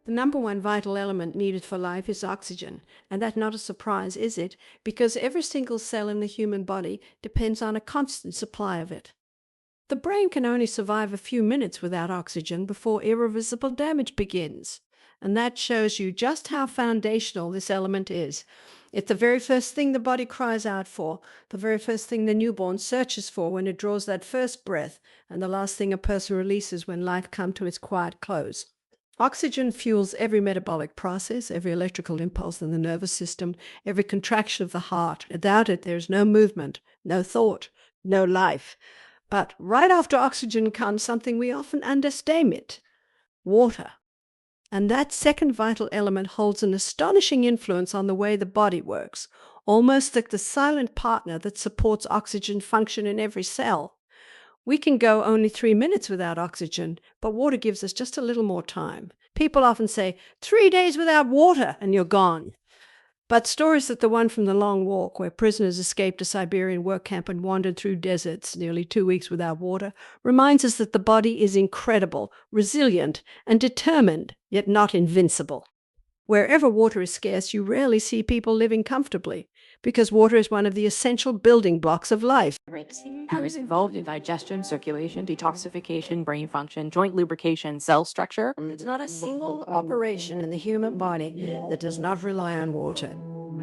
The number one vital element needed for life is oxygen, and that's not a surprise, is it? Because every single cell in the human body depends on a constant supply of it. The brain can only survive a few minutes without oxygen before irreversible damage begins. And that shows you just how foundational this element is. It's the very first thing the body cries out for, the very first thing the newborn searches for when it draws that first breath, and the last thing a person releases when life comes to its quiet close. Oxygen fuels every metabolic process, every electrical impulse in the nervous system, every contraction of the heart. Without it, there's no movement, no thought, no life. But right after oxygen comes something we often underestimate: water. And that second vital element holds an astonishing influence on the way the body works, almost like the silent partner that supports oxygen function in every cell. We can go only 3 minutes without oxygen, but water gives us just a little more time. People often say, 3 days without water and you're gone. But stories like the one from The Long Walk, where prisoners escaped a Siberian work camp and wandered through deserts nearly 2 weeks without water, reminds us that the body is incredible, resilient, and determined, yet not invincible. Wherever water is scarce, you rarely see people living comfortably, because water is one of the essential building blocks of life. How is involved in digestion, circulation, detoxification, brain function, joint lubrication, cell structure. It's not a single operation in the human body that does not rely on water.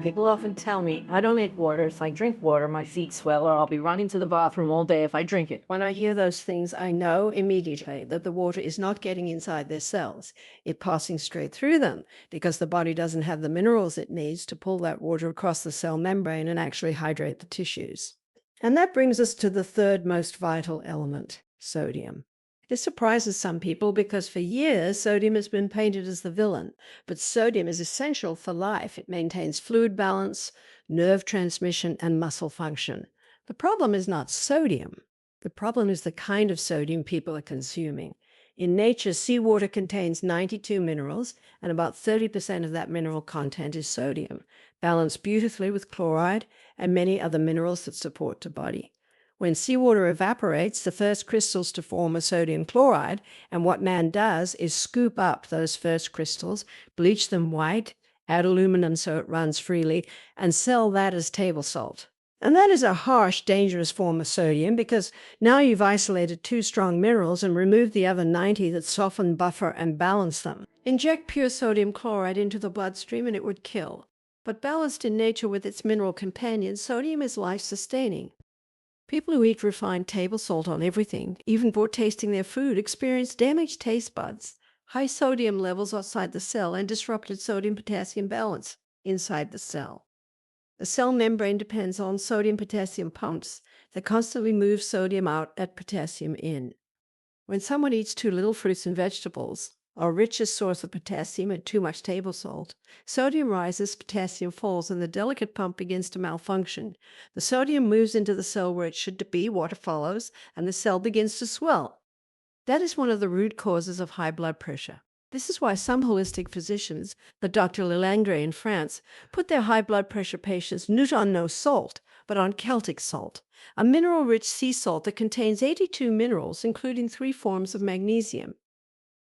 People often tell me, I don't need water. If I drink water, my feet swell, or I'll be running to the bathroom all day if I drink it. When I hear those things, I know immediately that the water is not getting inside their cells. It's passing straight through them because the body doesn't have the minerals it needs to pull that water across the cell membrane and actually hydrate the tissues. And that brings us to the third most vital element, sodium. This surprises some people because for years sodium has been painted as the villain, but sodium is essential for life. It maintains fluid balance, nerve transmission, and muscle function. The problem is not sodium. The problem is the kind of sodium people are consuming. In nature, seawater contains 92 minerals, and about 30% of that mineral content is sodium, balanced beautifully with chloride and many other minerals that support the body. When seawater evaporates, the first crystals to form are sodium chloride, and what man does is scoop up those first crystals, bleach them white, add aluminum so it runs freely, and sell that as table salt. And that is a harsh, dangerous form of sodium because now you've isolated two strong minerals and removed the other 90 that soften, buffer, and balance them. Inject pure sodium chloride into the bloodstream and it would kill. But balanced in nature with its mineral companions, sodium is life-sustaining. People who eat refined table salt on everything, even before tasting their food, experience damaged taste buds, high sodium levels outside the cell, and disrupted sodium-potassium balance inside the cell. The cell membrane depends on sodium-potassium pumps that constantly move sodium out and potassium in. When someone eats too little fruits and vegetables, our richest source of potassium, and too much table salt, sodium rises, potassium falls, and the delicate pump begins to malfunction. The sodium moves into the cell where it should be, water follows, and the cell begins to swell. That is one of the root causes of high blood pressure. This is why some holistic physicians, like Dr. Lelangre in France, put their high blood pressure patients not on no salt, but on Celtic salt, a mineral-rich sea salt that contains 82 minerals, including 3 forms of magnesium.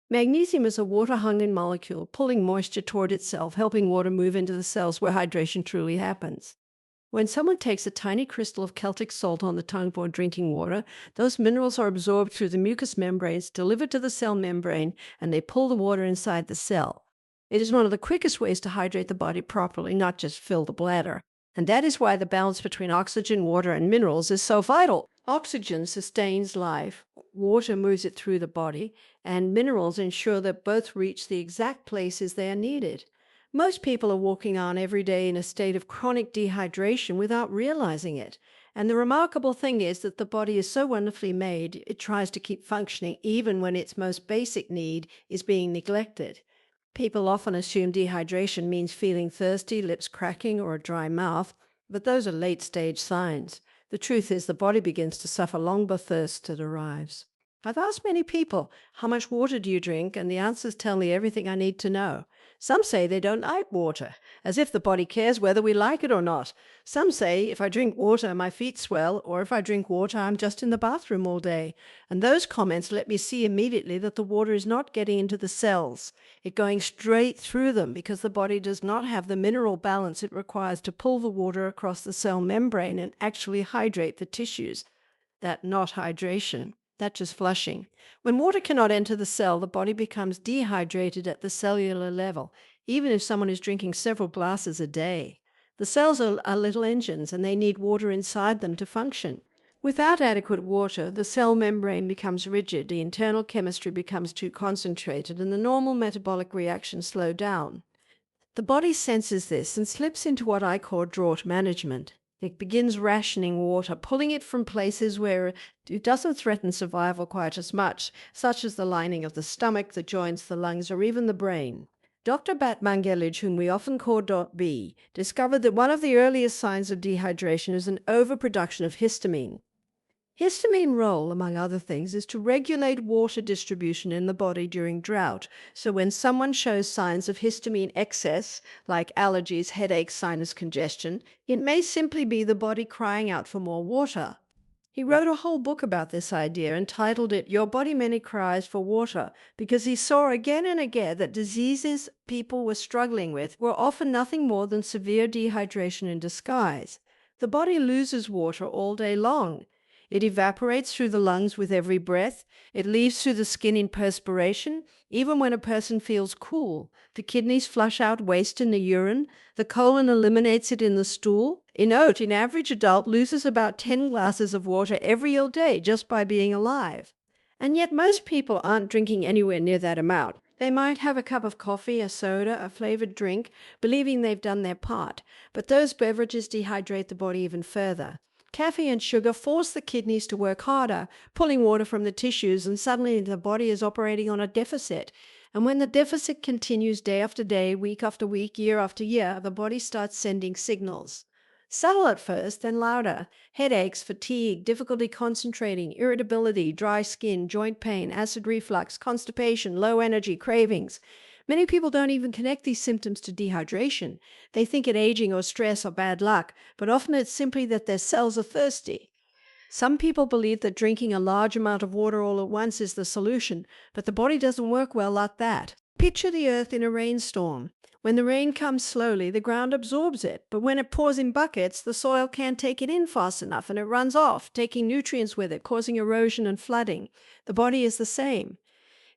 Magnesium is a water-hungry molecule, pulling moisture toward itself, helping water move into the cells where hydration truly happens. When someone takes a tiny crystal of Celtic salt on the tongue for drinking water, those minerals are absorbed through the mucous membranes, delivered to the cell membrane, and they pull the water inside the cell. It is one of the quickest ways to hydrate the body properly, not just fill the bladder. And that is why the balance between oxygen, water, and minerals is so vital. Oxygen sustains life, water moves it through the body, and minerals ensure that both reach the exact places they are needed. Most people are walking on every day in a state of chronic dehydration without realizing it. And the remarkable thing is that the body is so wonderfully made, it tries to keep functioning even when its most basic need is being neglected. People often assume dehydration means feeling thirsty, lips cracking, or a dry mouth, but those are late-stage signs. The truth is the body begins to suffer long before thirst arrives. I've asked many people, how much water do you drink? And the answers tell me everything I need to know. Some say they don't like water, as if the body cares whether we like it or not. Some say if I drink water, my feet swell, or if I drink water, I'm just in the bathroom all day. And those comments let me see immediately that the water is not getting into the cells. It's going straight through them because the body does not have the mineral balance it requires to pull the water across the cell membrane and actually hydrate the tissues. That not hydration. That's just flushing. When water cannot enter the cell, the body becomes dehydrated at the cellular level, even if someone is drinking several glasses a day. The cells are little engines, and they need water inside them to function. Without adequate water, the cell membrane becomes rigid, the internal chemistry becomes too concentrated, and the normal metabolic reactions slow down. The body senses this and slips into what I call draught management. It begins rationing water, pulling it from places where it doesn't threaten survival quite as much, such as the lining of the stomach, the joints, the lungs, or even the brain. Dr. Bat Mangelij, whom we often call Dot B, discovered that one of the earliest signs of dehydration is an overproduction of histamine. Histamine's role, among other things, is to regulate water distribution in the body during drought. So when someone shows signs of histamine excess, like allergies, headaches, sinus congestion, it may simply be the body crying out for more water. He wrote a whole book about this idea and titled it Your Body Many Cries for Water, because he saw again and again that diseases people were struggling with were often nothing more than severe dehydration in disguise. The body loses water all day long. It evaporates through the lungs with every breath. It leaves through the skin in perspiration. Even when a person feels cool, the kidneys flush out waste in the urine. The colon eliminates it in the stool. In oat, an average adult loses about 10 glasses of water every day just by being alive. And yet most people aren't drinking anywhere near that amount. They might have a cup of coffee, a soda, a flavored drink, believing they've done their part. But those beverages dehydrate the body even further. Caffeine and sugar force the kidneys to work harder, pulling water from the tissues, and suddenly the body is operating on a deficit. And when the deficit continues day after day, week after week, year after year, the body starts sending signals. Subtle at first, then louder. Headaches, fatigue, difficulty concentrating, irritability, dry skin, joint pain, acid reflux, constipation, low energy, cravings. Many people don't even connect these symptoms to dehydration. They think it aging or stress or bad luck, but often it's simply that their cells are thirsty. Some people believe that drinking a large amount of water all at once is the solution, but the body doesn't work well like that. Picture the earth in a rainstorm. When the rain comes slowly, the ground absorbs it, but when it pours in buckets, the soil can't take it in fast enough and it runs off, taking nutrients with it, causing erosion and flooding. The body is the same.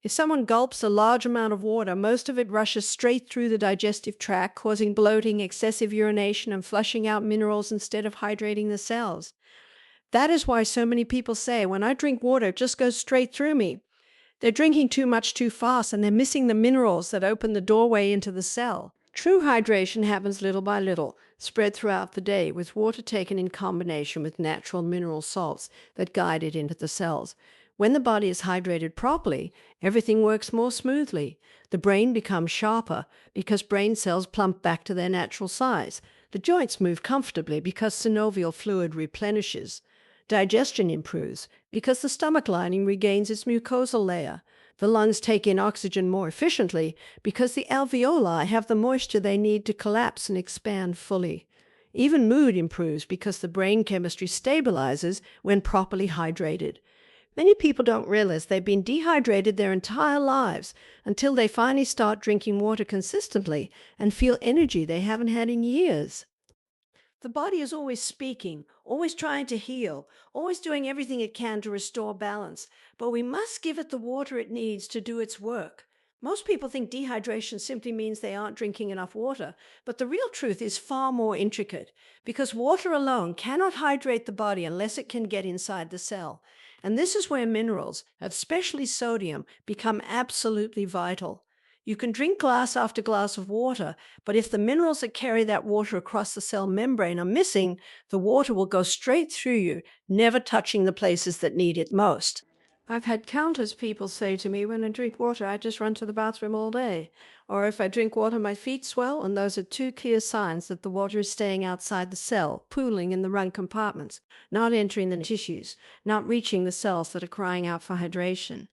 If someone gulps a large amount of water, most of it rushes straight through the digestive tract, causing bloating, excessive urination, and flushing out minerals instead of hydrating the cells. That is why so many people say, when I drink water, it just goes straight through me. They're drinking too much too fast, and they're missing the minerals that open the doorway into the cell. True hydration happens little by little, spread throughout the day, with water taken in combination with natural mineral salts that guide it into the cells. When the body is hydrated properly, everything works more smoothly. The brain becomes sharper because brain cells plump back to their natural size. The joints move comfortably because synovial fluid replenishes. Digestion improves because the stomach lining regains its mucosal layer. The lungs take in oxygen more efficiently because the alveoli have the moisture they need to collapse and expand fully. Even mood improves because the brain chemistry stabilizes when properly hydrated. Many people don't realize they've been dehydrated their entire lives until they finally start drinking water consistently and feel energy they haven't had in years. The body is always speaking, always trying to heal, always doing everything it can to restore balance, but we must give it the water it needs to do its work. Most people think dehydration simply means they aren't drinking enough water, but the real truth is far more intricate, because water alone cannot hydrate the body unless it can get inside the cell. And this is where minerals, especially sodium, become absolutely vital. You can drink glass after glass of water, but if the minerals that carry that water across the cell membrane are missing, the water will go straight through you, never touching the places that need it most. I've had countless people say to me, when I drink water, I just run to the bathroom all day. Or if I drink water, my feet swell, and those are two clear signs that the water is staying outside the cell, pooling in the rung compartments, not entering the tissues, not reaching the cells that are crying out for hydration.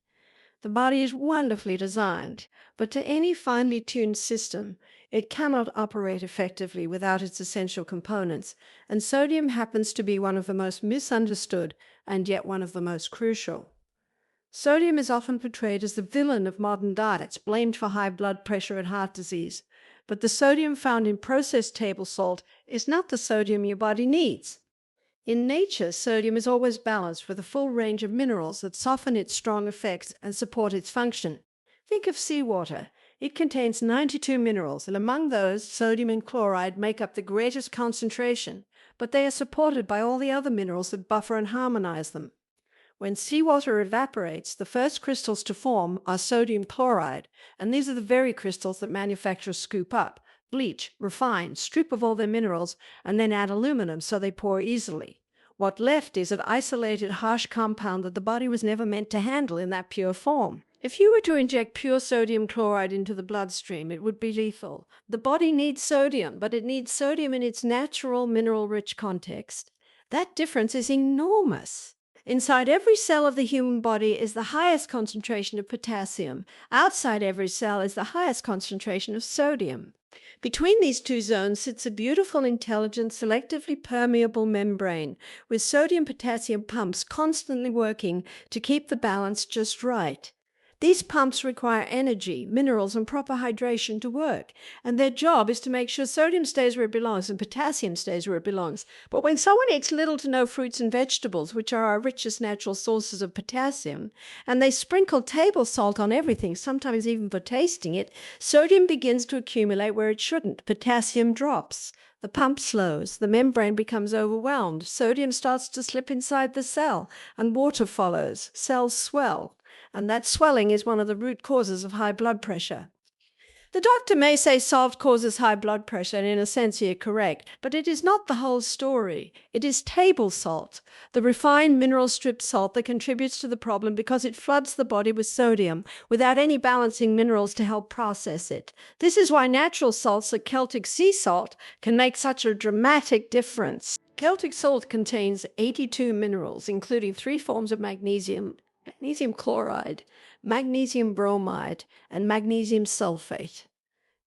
The body is wonderfully designed, but to any finely tuned system, it cannot operate effectively without its essential components, and sodium happens to be one of the most misunderstood and yet one of the most crucial. Sodium is often portrayed as the villain of modern diets, blamed for high blood pressure and heart disease. But the sodium found in processed table salt is not the sodium your body needs. In nature, sodium is always balanced with a full range of minerals that soften its strong effects and support its function. Think of seawater. It contains 92 minerals, and among those, sodium and chloride make up the greatest concentration, but they are supported by all the other minerals that buffer and harmonize them. When seawater evaporates, the first crystals to form are sodium chloride, and these are the very crystals that manufacturers scoop up, bleach, refine, strip of all their minerals, and then add aluminum so they pour easily. What left is an isolated, harsh compound that the body was never meant to handle in that pure form. If you were to inject pure sodium chloride into the bloodstream, it would be lethal. The body needs sodium, but it needs sodium in its natural, mineral-rich context. That difference is enormous. Inside every cell of the human body is the highest concentration of potassium. Outside every cell is the highest concentration of sodium. Between these two zones sits a beautiful, intelligent, selectively permeable membrane with sodium-potassium pumps constantly working to keep the balance just right. These pumps require energy, minerals, and proper hydration to work, and their job is to make sure sodium stays where it belongs and potassium stays where it belongs. But when someone eats little to no fruits and vegetables, which are our richest natural sources of potassium, and they sprinkle table salt on everything, sometimes even for tasting it, sodium begins to accumulate where it shouldn't. Potassium drops. The pump slows, the membrane becomes overwhelmed, sodium starts to slip inside the cell, and water follows. Cells swell. And that swelling is one of the root causes of high blood pressure. The doctor may say salt causes high blood pressure, and in a sense you're correct, but it is not the whole story. It is table salt, the refined mineral-stripped salt that contributes to the problem because it floods the body with sodium without any balancing minerals to help process it. This is why natural salts like Celtic sea salt can make such a dramatic difference. Celtic salt contains 82 minerals, including 3 forms of magnesium chloride, magnesium bromide, and magnesium sulfate.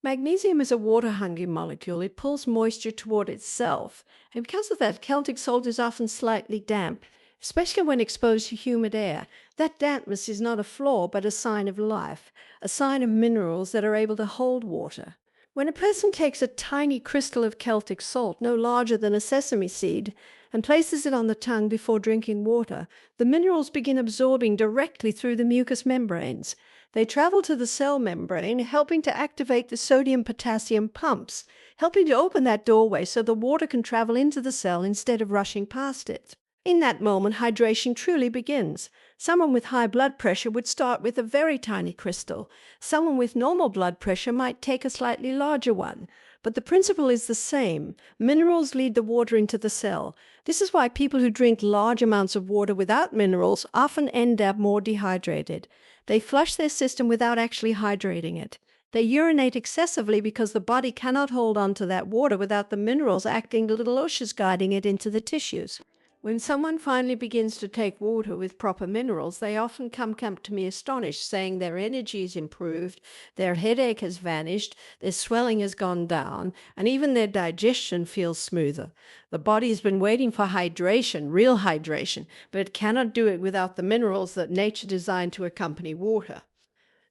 Magnesium is a water-hungry molecule. It pulls moisture toward itself, and because of that, Celtic salt is often slightly damp, especially when exposed to humid air. That dampness is not a flaw, but a sign of life, a sign of minerals that are able to hold water. When a person takes a tiny crystal of Celtic salt, no larger than a sesame seed, and places it on the tongue before drinking water, the minerals begin absorbing directly through the mucous membranes. They travel to the cell membrane, helping to activate the sodium-potassium pumps, helping to open that doorway so the water can travel into the cell instead of rushing past it. In that moment, hydration truly begins. Someone with high blood pressure would start with a very tiny crystal. Someone with normal blood pressure might take a slightly larger one. But the principle is the same. Minerals lead the water into the cell. This is why people who drink large amounts of water without minerals often end up more dehydrated. They flush their system without actually hydrating it. They urinate excessively because the body cannot hold on to that water without the minerals acting little oceans guiding it into the tissues. When someone finally begins to take water with proper minerals, they often come to me astonished, saying their energy is improved, their headache has vanished, their swelling has gone down, and even their digestion feels smoother. The body has been waiting for hydration, real hydration, but it cannot do it without the minerals that nature designed to accompany water.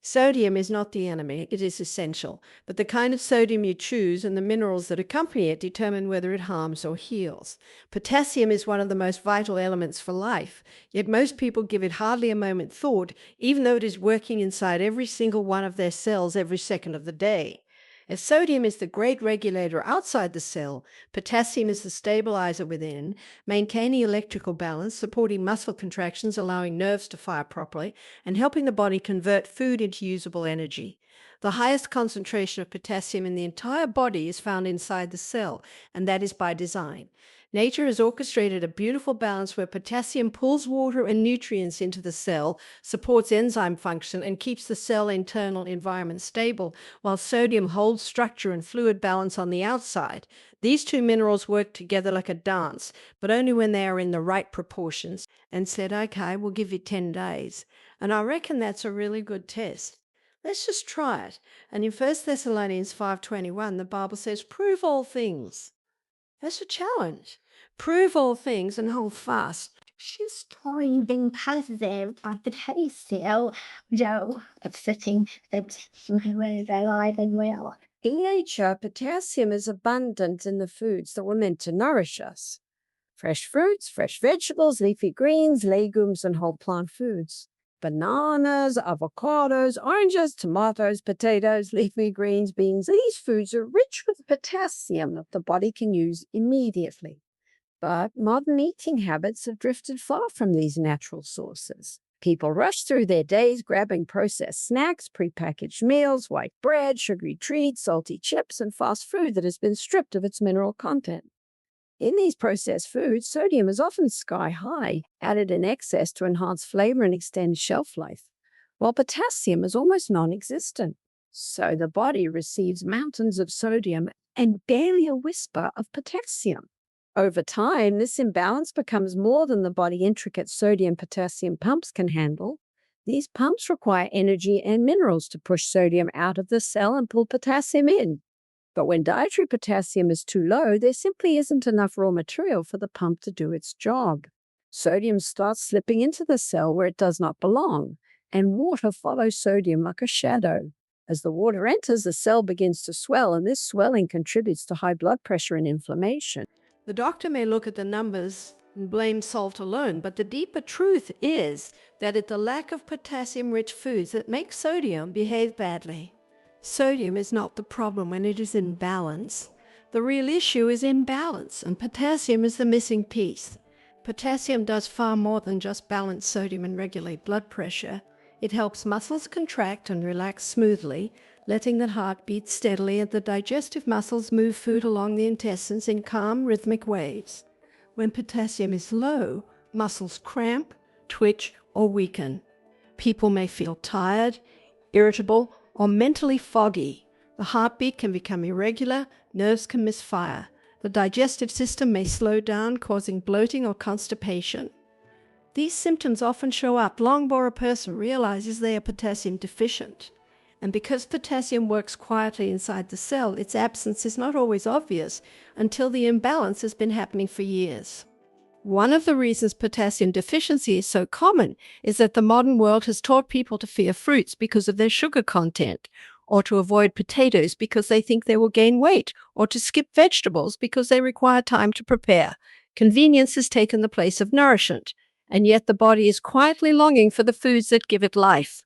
Sodium is not the enemy, it is essential, but the kind of sodium you choose and the minerals that accompany it determine whether it harms or heals. Potassium is one of the most vital elements for life, yet most people give it hardly a moment's thought, even though it is working inside every single one of their cells every second of the day. As sodium is the great regulator outside the cell, potassium is the stabilizer within, maintaining electrical balance, supporting muscle contractions, allowing nerves to fire properly, and helping the body convert food into usable energy. The highest concentration of potassium in the entire body is found inside the cell, and that is by design. Nature has orchestrated a beautiful balance where potassium pulls water and nutrients into the cell, supports enzyme function, and keeps the cell internal environment stable, while sodium holds structure and fluid balance on the outside. These two minerals work together like a dance, but only when they are in the right proportions. And said, okay, we'll give you 10 days. And I reckon that's a really good test. Let's just try it. And in 1 Thessalonians 5:21, the Bible says, prove all things. That's a challenge. Prove all things and hold fast. She's trying being positive, but the taste still, Joe, upsetting that my alive and well. In nature, potassium is abundant in the foods that were meant to nourish us. Fresh fruits, fresh vegetables, leafy greens, legumes, and whole plant foods. Bananas, avocados, oranges, tomatoes, potatoes, leafy greens, beans. These foods are rich with potassium that the body can use immediately. But modern eating habits have drifted far from these natural sources. People rush through their days grabbing processed snacks, prepackaged meals, white bread, sugary treats, salty chips, and fast food that has been stripped of its mineral content. In these processed foods, sodium is often sky high, added in excess to enhance flavor and extend shelf life, while potassium is almost non-existent. So the body receives mountains of sodium and barely a whisper of potassium. Over time, this imbalance becomes more than the body's intricate sodium-potassium pumps can handle. These pumps require energy and minerals to push sodium out of the cell and pull potassium in. But when dietary potassium is too low, there simply isn't enough raw material for the pump to do its job. Sodium starts slipping into the cell where it does not belong, and water follows sodium like a shadow. As the water enters, the cell begins to swell, and this swelling contributes to high blood pressure and inflammation. The doctor may look at the numbers and blame salt alone, but the deeper truth is that it's the lack of potassium-rich foods that make sodium behave badly. Sodium is not the problem when it is in balance. The real issue is imbalance, and potassium is the missing piece. Potassium does far more than just balance sodium and regulate blood pressure. It helps muscles contract and relax smoothly, letting the heart beat steadily and the digestive muscles move food along the intestines in calm, rhythmic waves. When potassium is low, muscles cramp, twitch, or weaken. People may feel tired, irritable, or mentally foggy. The heartbeat can become irregular, nerves can misfire. The digestive system may slow down, causing bloating or constipation. These symptoms often show up long before a person realizes they are potassium deficient. And because potassium works quietly inside the cell, its absence is not always obvious until the imbalance has been happening for years. One of the reasons potassium deficiency is so common is that the modern world has taught people to fear fruits because of their sugar content, or to avoid potatoes because they think they will gain weight, or to skip vegetables because they require time to prepare. Convenience has taken the place of nourishment, and yet the body is quietly longing for the foods that give it life.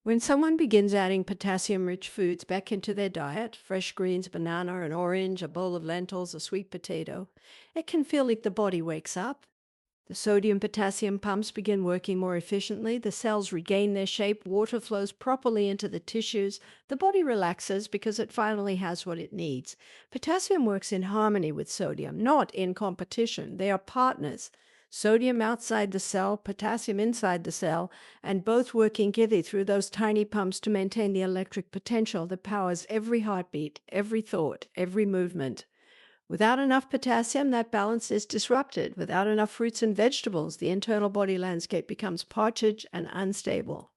When someone begins adding potassium-rich foods back into their diet, fresh greens, banana, an orange, a bowl of lentils, a sweet potato, it can feel like the body wakes up. The sodium-potassium pumps begin working more efficiently, the cells regain their shape, water flows properly into the tissues, the body relaxes because it finally has what it needs. Potassium works in harmony with sodium, not in competition. They are partners. Sodium outside the cell, potassium inside the cell, and both working together through those tiny pumps to maintain the electric potential that powers every heartbeat, every thought, every movement. Without enough potassium, that balance is disrupted. Without enough fruits and vegetables, the internal body landscape becomes parched and unstable.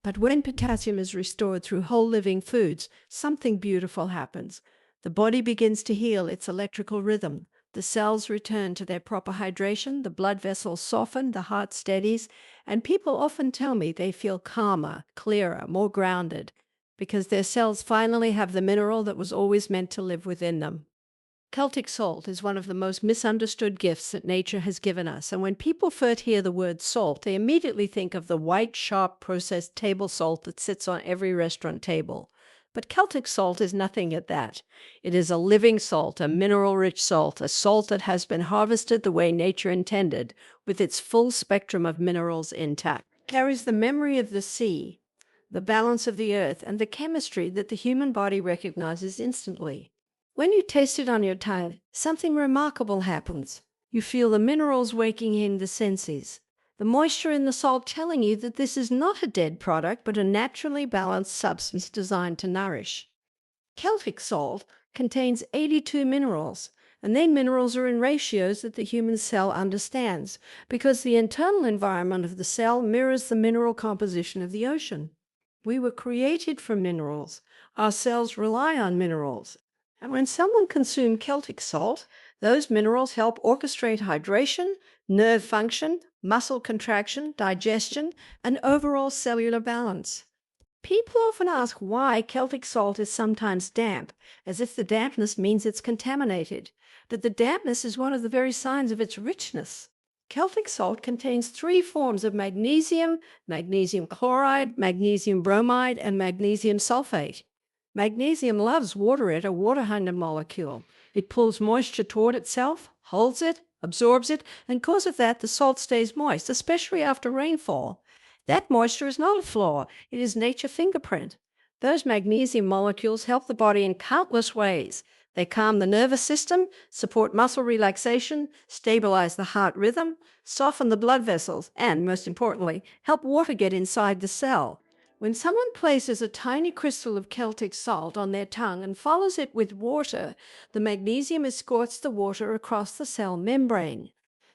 But when potassium is restored through whole living foods, something beautiful happens. The body begins to heal its electrical rhythm. The cells return to their proper hydration, the blood vessels soften, the heart steadies, and people often tell me they feel calmer, clearer, more grounded, because their cells finally have the mineral that was always meant to live within them. Celtic salt is one of the most misunderstood gifts that nature has given us, and when people first hear the word salt, they immediately think of the white, sharp, processed table salt that sits on every restaurant table. But Celtic salt is nothing at that. It is a living salt, a mineral-rich salt, a salt that has been harvested the way nature intended, with its full spectrum of minerals intact. It carries the memory of the sea, the balance of the earth, and the chemistry that the human body recognizes instantly. When you taste it on your tongue, something remarkable happens. You feel the minerals waking in the senses. The moisture in the salt telling you that this is not a dead product, but a naturally balanced substance designed to nourish. Celtic salt contains 82 minerals, and these minerals are in ratios that the human cell understands, because the internal environment of the cell mirrors the mineral composition of the ocean. We were created from minerals. Our cells rely on minerals. And when someone consumes Celtic salt, those minerals help orchestrate hydration, nerve function, muscle contraction, digestion, and overall cellular balance. People often ask why Celtic salt is sometimes damp, as if the dampness means it's contaminated, but the dampness is one of the very signs of its richness. Celtic salt contains 3 forms of magnesium, magnesium chloride, magnesium bromide, and magnesium sulfate. Magnesium loves water as a water-hounded molecule. It pulls moisture toward itself, holds it, absorbs it, and because of that, the salt stays moist, especially after rainfall. That moisture is not a flaw, it is nature's fingerprint. Those magnesium molecules help the body in countless ways. They calm the nervous system, support muscle relaxation, stabilize the heart rhythm, soften the blood vessels, and, most importantly, help water get inside the cell. When someone places a tiny crystal of Celtic salt on their tongue and follows it with water, the magnesium escorts the water across the cell membrane.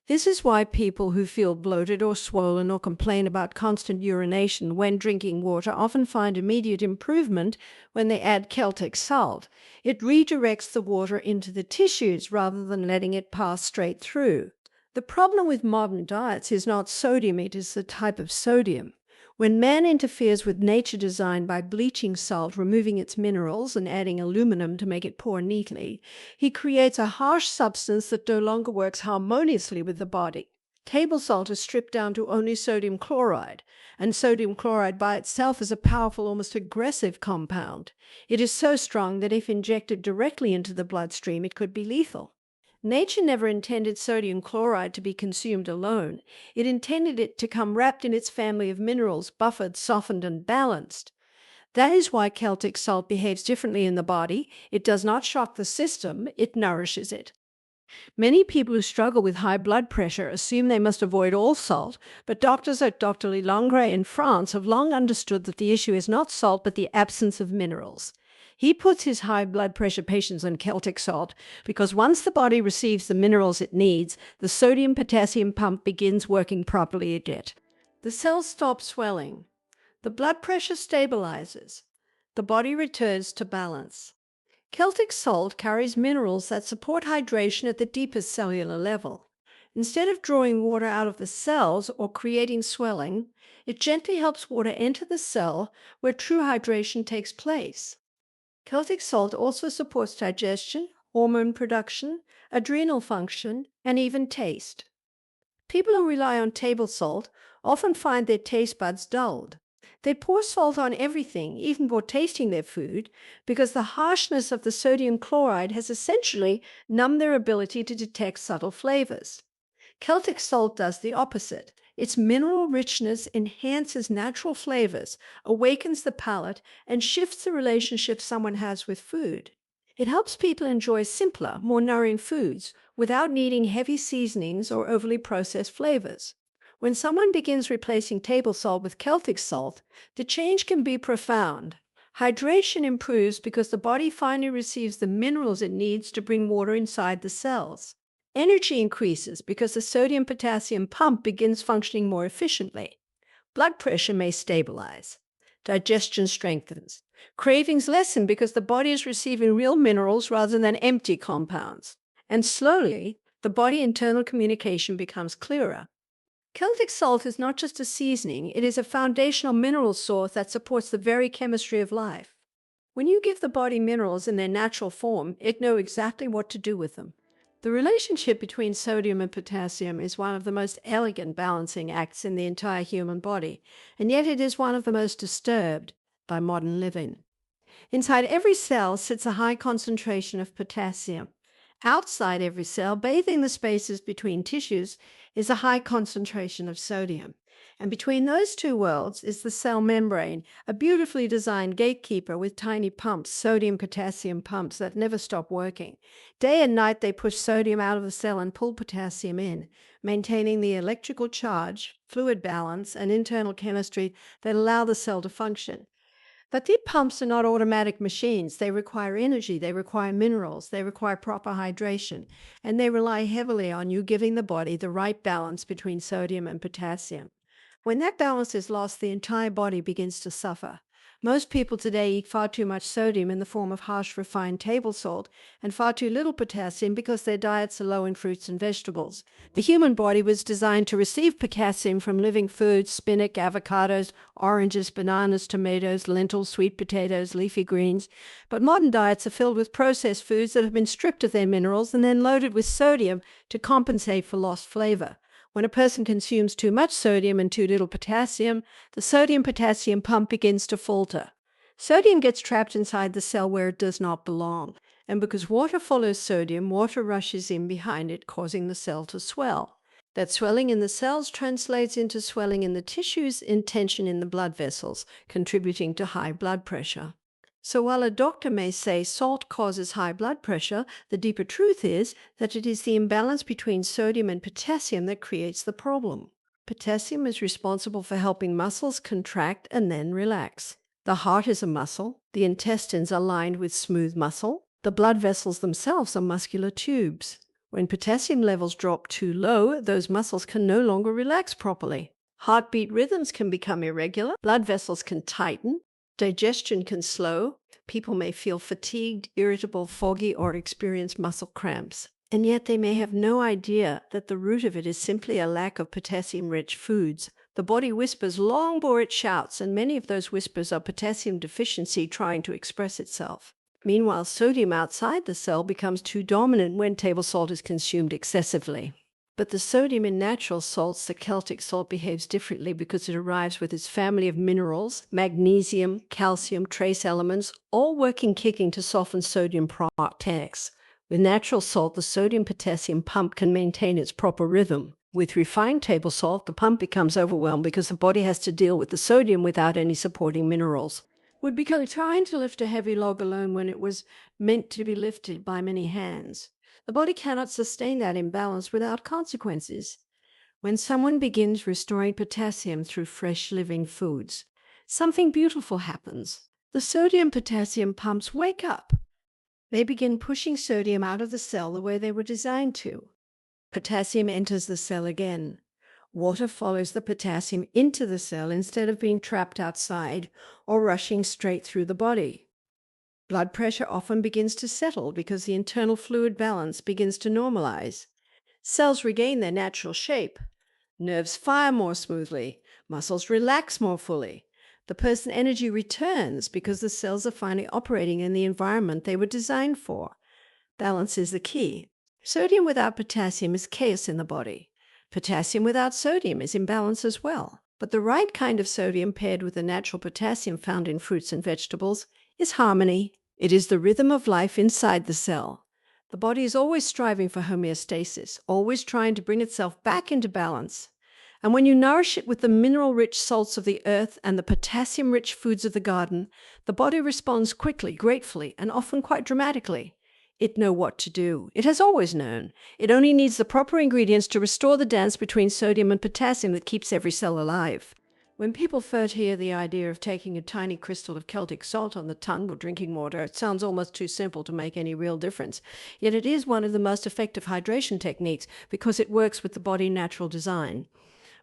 This is why people who feel bloated or swollen or complain about constant urination when drinking water often find immediate improvement when they add Celtic salt. It redirects the water into the tissues rather than letting it pass straight through. The problem with modern diets is not sodium, it is the type of sodium. When man interferes with nature design by bleaching salt, removing its minerals, and adding aluminum to make it pour neatly, he creates a harsh substance that no longer works harmoniously with the body. Table salt is stripped down to only sodium chloride, and sodium chloride by itself is a powerful, almost aggressive compound. It is so strong that if injected directly into the bloodstream, it could be lethal. Nature never intended sodium chloride to be consumed alone. It intended it to come wrapped in its family of minerals, buffered, softened, and balanced. That is why Celtic salt behaves differently in the body. It does not shock the system, it nourishes it. Many people who struggle with high blood pressure assume they must avoid all salt, but doctors at Dr. Lilongre in France have long understood that the issue is not salt but the absence of minerals. He puts his high blood pressure patients on Celtic salt because once the body receives the minerals it needs, the sodium-potassium pump begins working properly again. The cells stop swelling. The blood pressure stabilizes. The body returns to balance. Celtic salt carries minerals that support hydration at the deepest cellular level. Instead of drawing water out of the cells or creating swelling, it gently helps water enter the cell where true hydration takes place. Celtic salt also supports digestion, hormone production, adrenal function, and even taste. People who rely on table salt often find their taste buds dulled. They pour salt on everything, even for tasting their food, because the harshness of the sodium chloride has essentially numbed their ability to detect subtle flavors. Celtic salt does the opposite. Its mineral richness enhances natural flavors, awakens the palate, and shifts the relationship someone has with food. It helps people enjoy simpler, more nourishing foods without needing heavy seasonings or overly processed flavors. When someone begins replacing table salt with Celtic salt, the change can be profound. Hydration improves because the body finally receives the minerals it needs to bring water inside the cells. Energy increases because the sodium-potassium pump begins functioning more efficiently. Blood pressure may stabilize. Digestion strengthens. Cravings lessen because the body is receiving real minerals rather than empty compounds. And slowly, the body-internal communication becomes clearer. Celtic salt is not just a seasoning, it is a foundational mineral source that supports the very chemistry of life. When you give the body minerals in their natural form, it knows exactly what to do with them. The relationship between sodium and potassium is one of the most elegant balancing acts in the entire human body, and yet it is one of the most disturbed by modern living. Inside every cell sits a high concentration of potassium. Outside every cell, bathing the spaces between tissues, is a high concentration of sodium. And between those two worlds is the cell membrane, a beautifully designed gatekeeper with tiny pumps, sodium-potassium pumps that never stop working. Day and night they push sodium out of the cell and pull potassium in, maintaining the electrical charge, fluid balance, and internal chemistry that allow the cell to function. But these pumps are not automatic machines. They require energy, they require minerals, they require proper hydration, and they rely heavily on you giving the body the right balance between sodium and potassium. When that balance is lost, the entire body begins to suffer. Most people today eat far too much sodium in the form of harsh refined table salt and far too little potassium because their diets are low in fruits and vegetables. The human body was designed to receive potassium from living foods, spinach, avocados, oranges, bananas, tomatoes, lentils, sweet potatoes, leafy greens. But modern diets are filled with processed foods that have been stripped of their minerals and then loaded with sodium to compensate for lost flavor. When a person consumes too much sodium and too little potassium, the sodium-potassium pump begins to falter. Sodium gets trapped inside the cell where it does not belong, and because water follows sodium, water rushes in behind it, causing the cell to swell. That swelling in the cells translates into swelling in the tissues and tension in the blood vessels, contributing to high blood pressure. So while a doctor may say salt causes high blood pressure, the deeper truth is that it is the imbalance between sodium and potassium that creates the problem. Potassium is responsible for helping muscles contract and then relax. The heart is a muscle, the intestines are lined with smooth muscle, the blood vessels themselves are muscular tubes. When potassium levels drop too low, those muscles can no longer relax properly. Heartbeat rhythms can become irregular, blood vessels can tighten, digestion can slow, people may feel fatigued, irritable, foggy, or experience muscle cramps. And yet they may have no idea that the root of it is simply a lack of potassium-rich foods. The body whispers long before it shouts, and many of those whispers are potassium deficiency trying to express itself. Meanwhile, sodium outside the cell becomes too dominant when table salt is consumed excessively. But the sodium in natural salts, the Celtic salt, behaves differently because it arrives with its family of minerals, magnesium, calcium, trace elements, all working kicking to soften sodium tanks. With natural salt, the sodium-potassium pump can maintain its proper rhythm. With refined table salt, the pump becomes overwhelmed because the body has to deal with the sodium without any supporting minerals. Would be trying to lift a heavy log alone when it was meant to be lifted by many hands. The body cannot sustain that imbalance without consequences. When someone begins restoring potassium through fresh living foods, something beautiful happens. The sodium-potassium pumps wake up. They begin pushing sodium out of the cell the way they were designed to. Potassium enters the cell again. Water follows the potassium into the cell instead of being trapped outside or rushing straight through the body. Blood pressure often begins to settle because the internal fluid balance begins to normalize. Cells regain their natural shape. Nerves fire more smoothly. Muscles relax more fully. The person's energy returns because the cells are finally operating in the environment they were designed for. Balance is the key. Sodium without potassium is chaos in the body. Potassium without sodium is imbalance as well. But the right kind of sodium paired with the natural potassium found in fruits and vegetables is harmony. It is the rhythm of life inside the cell. The body is always striving for homeostasis, always trying to bring itself back into balance. And when you nourish it with the mineral-rich salts of the earth and the potassium-rich foods of the garden, the body responds quickly, gratefully, and often quite dramatically. It knows what to do. It has always known. It only needs the proper ingredients to restore the dance between sodium and potassium that keeps every cell alive. When people first hear the idea of taking a tiny crystal of Celtic salt on the tongue or drinking water, it sounds almost too simple to make any real difference. Yet it is one of the most effective hydration techniques because it works with the body's natural design.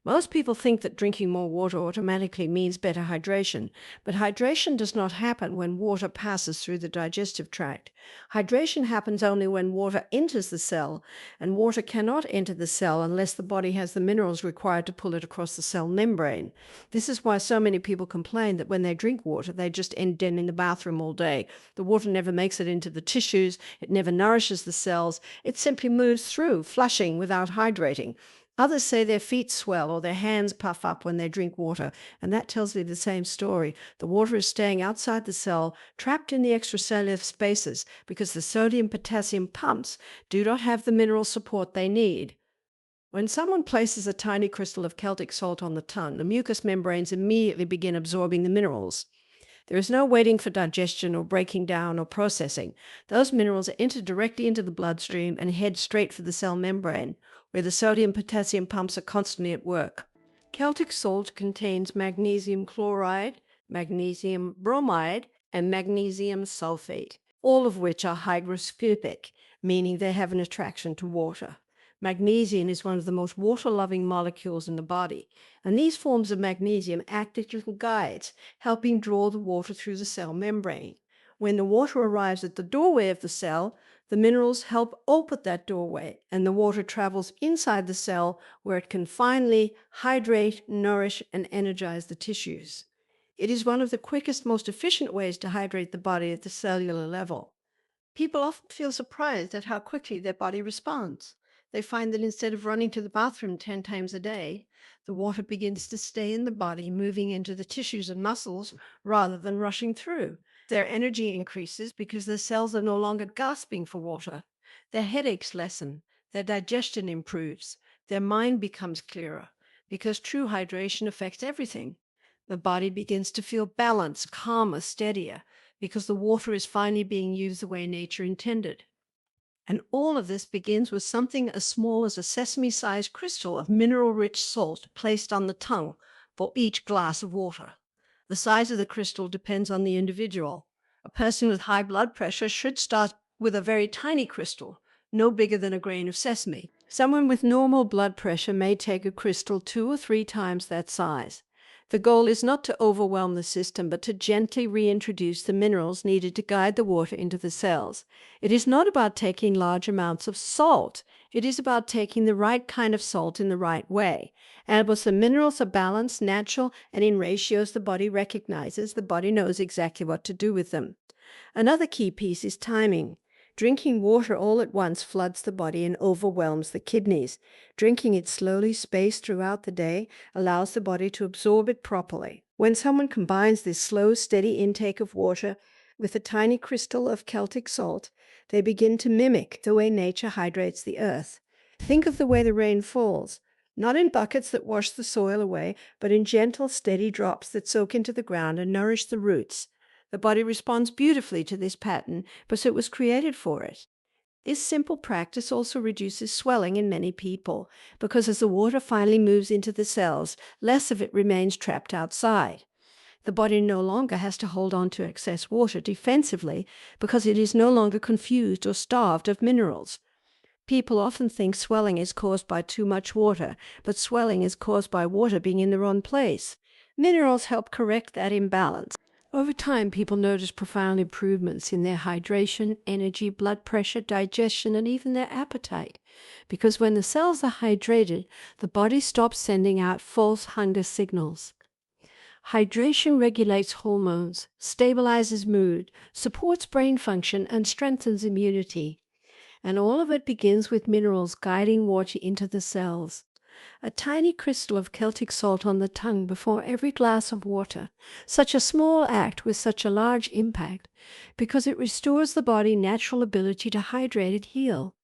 Most people think that drinking more water automatically means better hydration, but hydration does not happen when water passes through the digestive tract. Hydration happens only when water enters the cell, and water cannot enter the cell unless the body has the minerals required to pull it across the cell membrane. This is why so many people complain that when they drink water, they just end in the bathroom all day. The water never makes it into the tissues, it never nourishes the cells, it simply moves through, flushing without hydrating. Others say their feet swell or their hands puff up when they drink water, and that tells me the same story. The water is staying outside the cell, trapped in the extracellular spaces, because the sodium-potassium pumps do not have the mineral support they need. When someone places a tiny crystal of Celtic salt on the tongue, the mucous membranes immediately begin absorbing the minerals. There is no waiting for digestion or breaking down or processing. Those minerals enter directly into the bloodstream and head straight for the cell membrane, where the sodium-potassium pumps are constantly at work. Celtic salt contains magnesium chloride, magnesium bromide, and magnesium sulfate, all of which are hygroscopic, meaning they have an attraction to water. Magnesium is one of the most water-loving molecules in the body, and these forms of magnesium act as little guides, helping draw the water through the cell membrane. When the water arrives at the doorway of the cell, the minerals help open that doorway, and the water travels inside the cell where it can finally hydrate, nourish, and energize the tissues. It is one of the quickest, most efficient ways to hydrate the body at the cellular level. People often feel surprised at how quickly their body responds. They find that instead of running to the bathroom 10 times a day, the water begins to stay in the body, moving into the tissues and muscles rather than rushing through. Their energy increases because the cells are no longer gasping for water. Their headaches lessen. Their digestion improves. Their mind becomes clearer because true hydration affects everything. The body begins to feel balanced, calmer, steadier, because the water is finally being used the way nature intended. And all of this begins with something as small as a sesame-sized crystal of mineral-rich salt placed on the tongue for each glass of water. The size of the crystal depends on the individual. A person with high blood pressure should start with a very tiny crystal, no bigger than a grain of sesame. Someone with normal blood pressure may take a crystal 2 or 3 times that size. The goal is not to overwhelm the system, but to gently reintroduce the minerals needed to guide the water into the cells. It is not about taking large amounts of salt. It is about taking the right kind of salt in the right way. And once the minerals are balanced, natural, and in ratios the body recognizes, the body knows exactly what to do with them. Another key piece is timing. Drinking water all at once floods the body and overwhelms the kidneys. Drinking it slowly, spaced throughout the day, allows the body to absorb it properly. When someone combines this slow, steady intake of water with a tiny crystal of Celtic salt, they begin to mimic the way nature hydrates the earth. Think of the way the rain falls, not in buckets that wash the soil away, but in gentle, steady drops that soak into the ground and nourish the roots. The body responds beautifully to this pattern because it was created for it. This simple practice also reduces swelling in many people because as the water finally moves into the cells, less of it remains trapped outside. The body no longer has to hold on to excess water defensively because it is no longer confused or starved of minerals. People often think swelling is caused by too much water, but swelling is caused by water being in the wrong place. Minerals help correct that imbalance. Over time, people notice profound improvements in their hydration, energy, blood pressure, digestion, and even their appetite. Because when the cells are hydrated, the body stops sending out false hunger signals. Hydration regulates hormones, stabilizes mood, supports brain function, and strengthens immunity. And all of it begins with minerals guiding water into the cells. A tiny crystal of Celtic salt on the tongue before every glass of water, such a small act with such a large impact, because it restores the body's natural ability to hydrate and heal.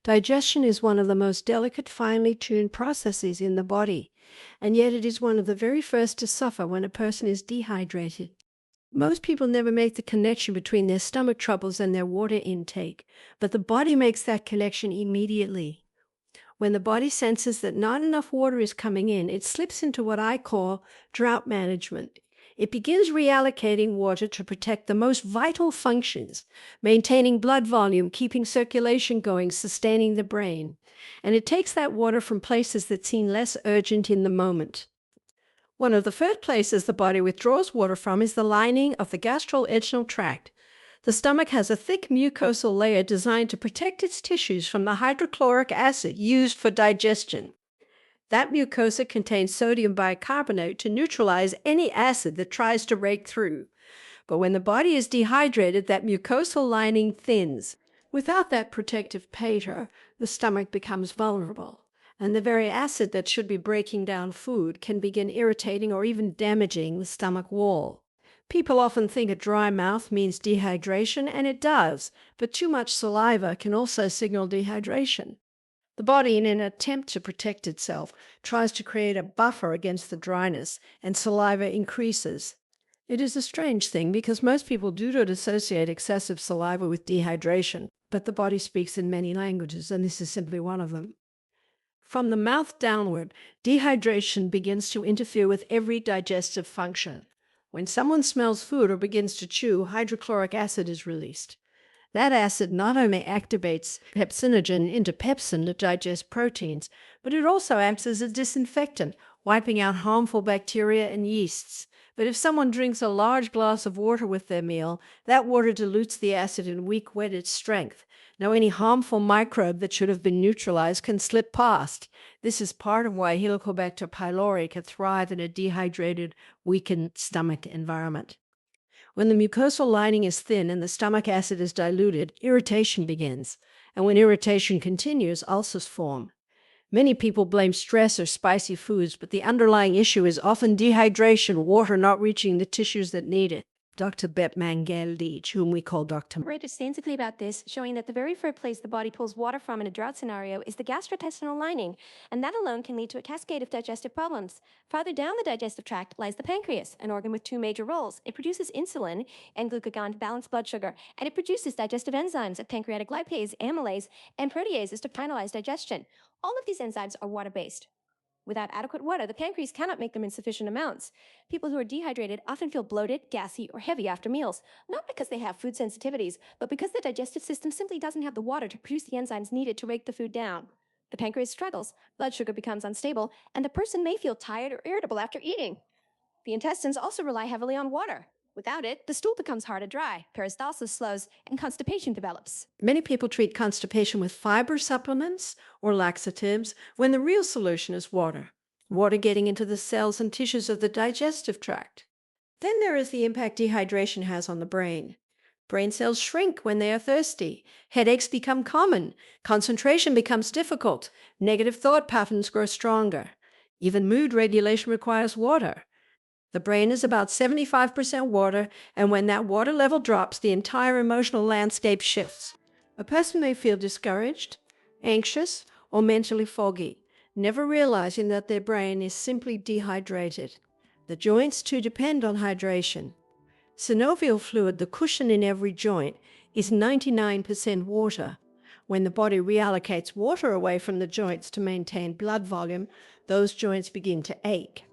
Digestion is one of the most delicate, finely tuned processes in the body, and yet it is one of the very first to suffer when a person is dehydrated. Most people never make the connection between their stomach troubles and their water intake, but the body makes that connection immediately. When the body senses that not enough water is coming in, it slips into what I call drought management. It begins reallocating water to protect the most vital functions, maintaining blood volume, keeping circulation going, sustaining the brain. And it takes that water from places that seem less urgent in the moment. One of the first places the body withdraws water from is the lining of the gastrointestinal tract. The stomach has a thick mucosal layer designed to protect its tissues from the hydrochloric acid used for digestion. That mucosa contains sodium bicarbonate to neutralize any acid that tries to rake through. But when the body is dehydrated, that mucosal lining thins. Without that protective pater, the stomach becomes vulnerable, and the very acid that should be breaking down food can begin irritating or even damaging the stomach wall. People often think a dry mouth means dehydration, and it does, but too much saliva can also signal dehydration. The body, in an attempt to protect itself, tries to create a buffer against the dryness, and saliva increases. It is a strange thing because most people do not associate excessive saliva with dehydration, but the body speaks in many languages, and this is simply one of them. From the mouth downward, dehydration begins to interfere with every digestive function. When someone smells food or begins to chew, hydrochloric acid is released. That acid not only activates pepsinogen into pepsin to digest proteins, but it also acts as a disinfectant, wiping out harmful bacteria and yeasts. But if someone drinks a large glass of water with their meal, that water dilutes the acid and weakens its strength. Now, any harmful microbe that should have been neutralized can slip past. This is part of why Helicobacter pylori can thrive in a dehydrated, weakened stomach environment. When the mucosal lining is thin and the stomach acid is diluted, irritation begins. And when irritation continues, ulcers form. Many people blame stress or spicy foods, but the underlying issue is often dehydration, water not reaching the tissues that need it. Dr. Bep Mangel-Leach, whom we call Dr. Read extensively about this, showing that the very first place the body pulls water from in a drought scenario is the gastrointestinal lining, and that alone can lead to a cascade of digestive problems. Farther down the digestive tract lies the pancreas, an organ with two major roles. It produces insulin and glucagon to balance blood sugar, and it produces digestive enzymes of pancreatic lipase, amylase, and proteases to finalize digestion. All of these enzymes are water-based. Without adequate water, the pancreas cannot make them in sufficient amounts. People who are dehydrated often feel bloated, gassy, or heavy after meals, not because they have food sensitivities, but because the digestive system simply doesn't have the water to produce the enzymes needed to break the food down. The pancreas struggles, blood sugar becomes unstable, and the person may feel tired or irritable after eating. The intestines also rely heavily on water. Without it, the stool becomes hard and dry, peristalsis slows, and constipation develops. Many people treat constipation with fiber supplements or laxatives when the real solution is water. Water getting into the cells and tissues of the digestive tract. Then there is the impact dehydration has on the brain. Brain cells shrink when they are thirsty. Headaches become common. Concentration becomes difficult. Negative thought patterns grow stronger. Even mood regulation requires water. The brain is about 75% water, and when that water level drops, the entire emotional landscape shifts. A person may feel discouraged, anxious, or mentally foggy, never realizing that their brain is simply dehydrated. The joints, too, depend on hydration. Synovial fluid, the cushion in every joint, is 99% water. When the body reallocates water away from the joints to maintain blood volume, those joints begin to ache.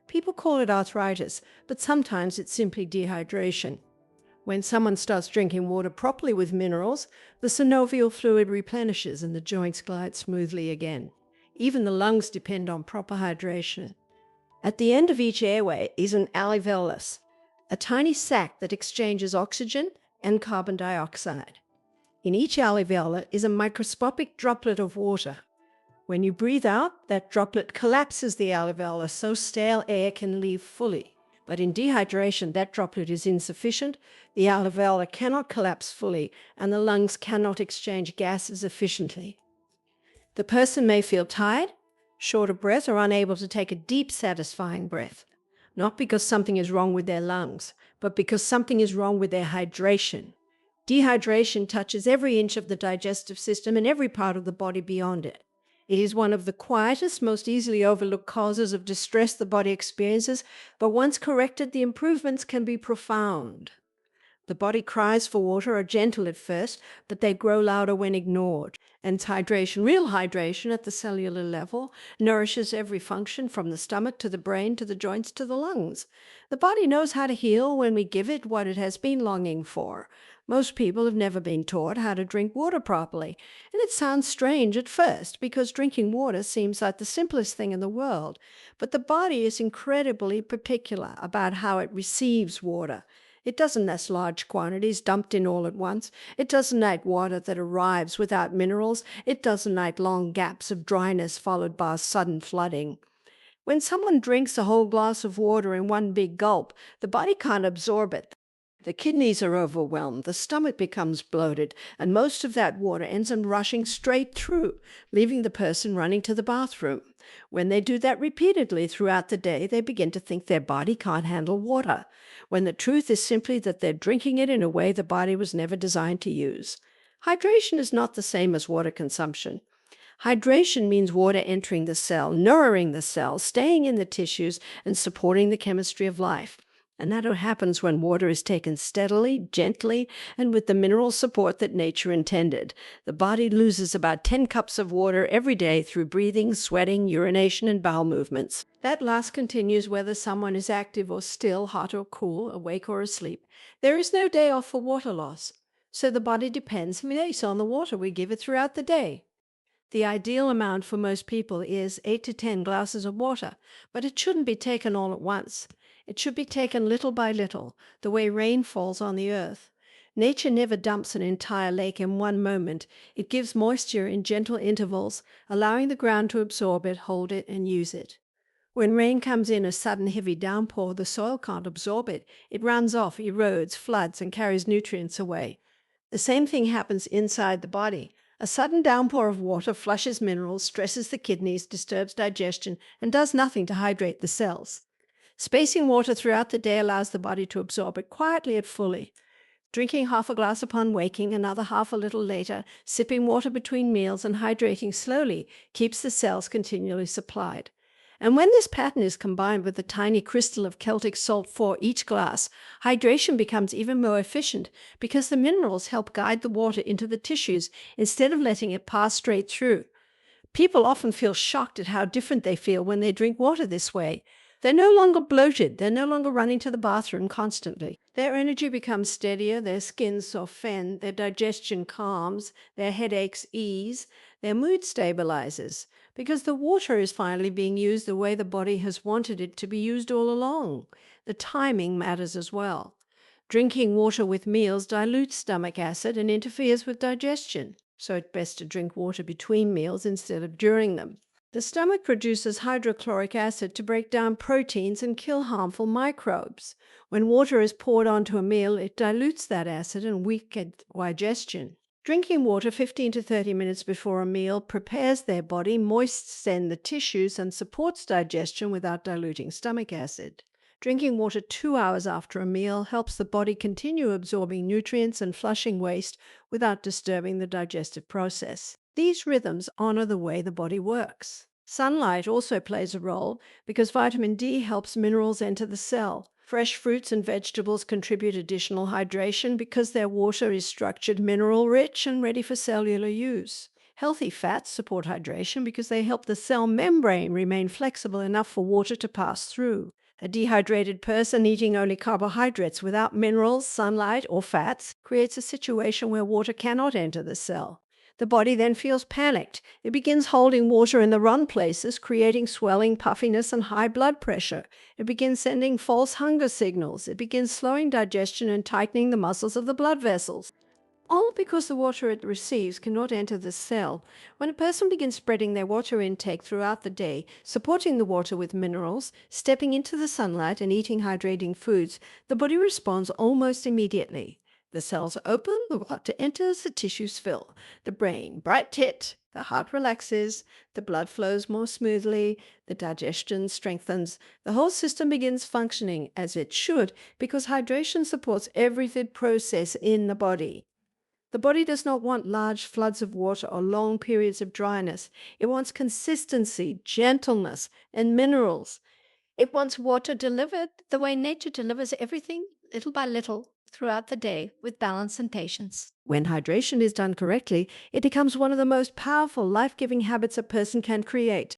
People call it arthritis, but sometimes it's simply dehydration. When someone starts drinking water properly with minerals, the synovial fluid replenishes and the joints glide smoothly again. Even the lungs depend on proper hydration. At the end of each airway is an alveolus, a tiny sac that exchanges oxygen and carbon dioxide. In each alveolar is a microscopic droplet of water. When you breathe out, that droplet collapses the alveolus so stale air can leave fully. But in dehydration, that droplet is insufficient, the alveolar cannot collapse fully, and the lungs cannot exchange gases efficiently. The person may feel tired, short of breath, or unable to take a deep, satisfying breath. Not because something is wrong with their lungs, but because something is wrong with their hydration. Dehydration touches every inch of the digestive system and every part of the body beyond it. It is one of the quietest, most easily overlooked causes of distress the body experiences, but once corrected, the improvements can be profound. The body cries for water are gentle at first, but they grow louder when ignored. And hydration, real hydration at the cellular level, nourishes every function from the stomach to the brain to the joints to the lungs. The body knows how to heal when we give it what it has been longing for. Most people have never been taught how to drink water properly, and it sounds strange at first because drinking water seems like the simplest thing in the world. But the body is incredibly particular about how it receives water. It doesn't nest large quantities dumped in all at once. It doesn't like water that arrives without minerals. It doesn't like long gaps of dryness followed by a sudden flooding. When someone drinks a whole glass of water in one big gulp, the body can't absorb it. The kidneys are overwhelmed, the stomach becomes bloated, and most of that water ends up rushing straight through, leaving the person running to the bathroom. When they do that repeatedly throughout the day, they begin to think their body can't handle water, when the truth is simply that they're drinking it in a way the body was never designed to use. Hydration is not the same as water consumption. Hydration means water entering the cell, nourishing the cell, staying in the tissues, and supporting the chemistry of life. And that happens when water is taken steadily, gently, and with the mineral support that nature intended. The body loses about 10 cups of water every day through breathing, sweating, urination, and bowel movements. That last continues whether someone is active or still, hot or cool, awake or asleep. There is no day off for water loss. So the body depends on the water we give it throughout the day. The ideal amount for most people is 8 to 10 glasses of water, but it shouldn't be taken all at once. It should be taken little by little, the way rain falls on the earth. Nature never dumps an entire lake in one moment. It gives moisture in gentle intervals, allowing the ground to absorb it, hold it, and use it. When rain comes in a sudden heavy downpour, the soil can't absorb it. It runs off, erodes, floods, and carries nutrients away. The same thing happens inside the body. A sudden downpour of water flushes minerals, stresses the kidneys, disturbs digestion, and does nothing to hydrate the cells. Spacing water throughout the day allows the body to absorb it quietly and fully. Drinking half a glass upon waking, another half a little later, sipping water between meals, and hydrating slowly keeps the cells continually supplied. And when this pattern is combined with a tiny crystal of Celtic salt for each glass, hydration becomes even more efficient because the minerals help guide the water into the tissues instead of letting it pass straight through. People often feel shocked at how different they feel when they drink water this way. They're no longer bloated. They're no longer running to the bathroom constantly. Their energy becomes steadier, their skin soften, their digestion calms, their headaches ease, their mood stabilizes, because the water is finally being used the way the body has wanted it to be used all along. The timing matters as well. Drinking water with meals dilutes stomach acid and interferes with digestion, so it's best to drink water between meals instead of during them. The stomach produces hydrochloric acid to break down proteins and kill harmful microbes. When water is poured onto a meal, it dilutes that acid and weakens digestion. Drinking water 15 to 30 minutes before a meal prepares their body, moistens the tissues, and supports digestion without diluting stomach acid. Drinking water 2 hours after a meal helps the body continue absorbing nutrients and flushing waste without disturbing the digestive process. These rhythms honor the way the body works. Sunlight also plays a role because vitamin D helps minerals enter the cell. Fresh fruits and vegetables contribute additional hydration because their water is structured mineral-rich and ready for cellular use. Healthy fats support hydration because they help the cell membrane remain flexible enough for water to pass through. A dehydrated person eating only carbohydrates without minerals, sunlight, or fats creates a situation where water cannot enter the cell. The body then feels panicked. It begins holding water in the wrong places, creating swelling, puffiness, and high blood pressure. It begins sending false hunger signals. It begins slowing digestion and tightening the muscles of the blood vessels. All because the water it receives cannot enter the cell. When a person begins spreading their water intake throughout the day, supporting the water with minerals, stepping into the sunlight, and eating hydrating foods, the body responds almost immediately. The cells open, the water enters, the tissues fill. The brain bright-tit, the heart relaxes, the blood flows more smoothly, the digestion strengthens. The whole system begins functioning as it should because hydration supports every process in the body. The body does not want large floods of water or long periods of dryness. It wants consistency, gentleness, and minerals. It wants water delivered the way nature delivers everything, little by little, throughout the day, with balance and patience. When hydration is done correctly, it becomes one of the most powerful, life-giving habits a person can create.